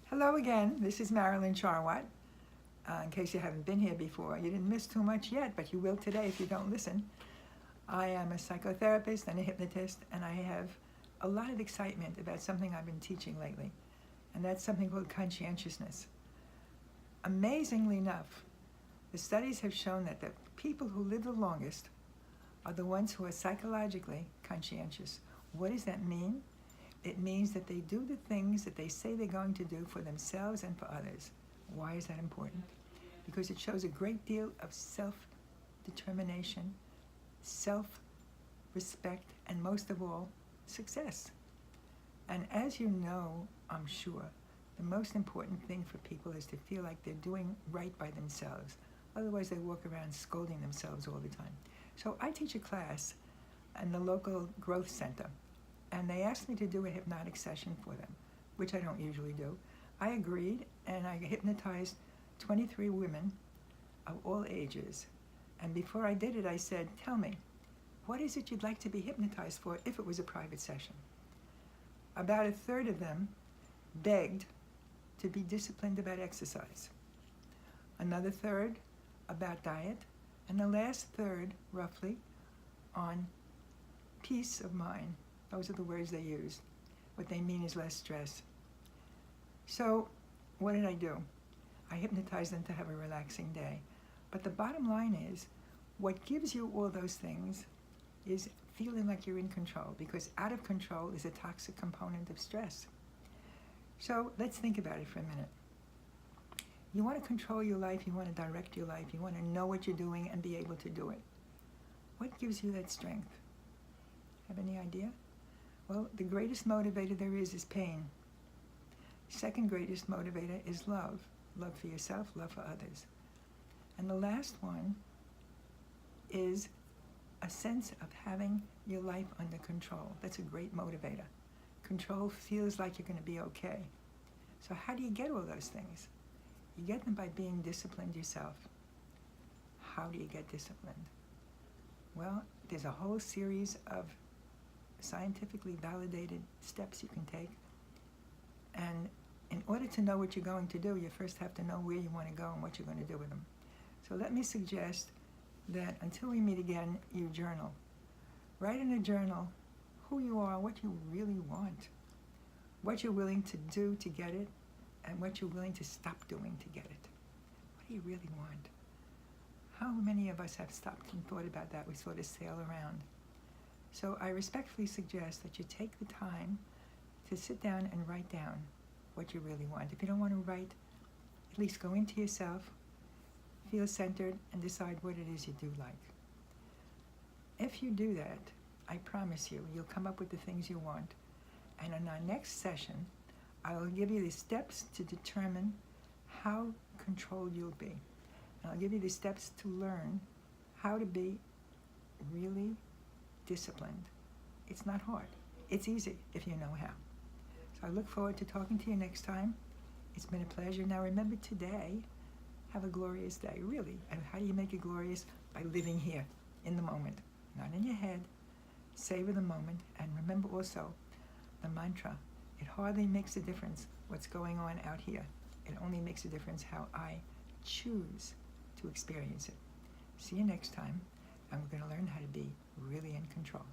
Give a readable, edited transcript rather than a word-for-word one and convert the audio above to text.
Hello again, this is Marilyn Charwat. In case you haven't been here before, you didn't miss too much yet, but you will today if you don't listen. I am a psychotherapist and a hypnotist, and I have a lot of excitement about something I've been teaching lately, and that's something called conscientiousness. Amazingly enough, the studies have shown that the people who live the longest are the ones who are psychologically conscientious. What does that mean? It means that they do the things that they say they're going to do for themselves and for others. Why is that important? Because it shows a great deal of self-determination, self-respect, and most of all, success. And as you know, I'm sure, the most important thing for people is to feel like they're doing right by themselves. Otherwise, they walk around scolding themselves all the time. So I teach a class in the local growth center, and they asked me to do a hypnotic session for them, which I don't usually do. I agreed, and I hypnotized 23 women of all ages. And before I did it, I said, tell me, what is it you'd like to be hypnotized for if it was a private session? About a third of them begged to be disciplined about exercise. Another third about diet, and the last third, roughly, on peace of mind. Those are the words they use. What they mean is less stress. So what did I do? I hypnotized them to have a relaxing day. But the bottom line is, what gives you all those things is feeling like you're in control, because out of control is a toxic component of stress. So let's think about it for a minute. You want to control your life, you want to direct your life, you want to know what you're doing and be able to do it. What gives you that strength? Have any idea? Well, the greatest motivator there is pain. Second greatest motivator is love. Love for yourself, love for others. And the last one is a sense of having your life under control. That's a great motivator. Control feels like you're going to be okay. So how do you get all those things? You get them by being disciplined yourself. How do you get disciplined? Well, there's a whole series of scientifically validated steps you can take. And in order to know what you're going to do, you first have to know where you want to go and what you're going to do with them. So let me suggest that until we meet again, you journal. Write in a journal who you are, what you really want, what you're willing to do to get it, and what you're willing to stop doing to get it. What do you really want? How many of us have stopped and thought about that? We sort of sail around. So I respectfully suggest that you take the time to sit down and write down what you really want. If you don't want to write, at least go into yourself, feel centered, and decide what it is you do like. If you do that, I promise you, you'll come up with the things you want. And in our next session, I will give you the steps to determine how controlled you'll be. And I'll give you the steps to learn how to be really disciplined. It's not hard. It's easy if you know how. So I look forward to talking to you next time. It's been a pleasure. Now remember today, have a glorious day, really. And how do you make it glorious? By living here, in the moment, not in your head. Savor the moment, and remember also the mantra, it hardly makes a difference what's going on out here. It only makes a difference how I choose to experience it. See you next time, and we're going to learn how to be really in control.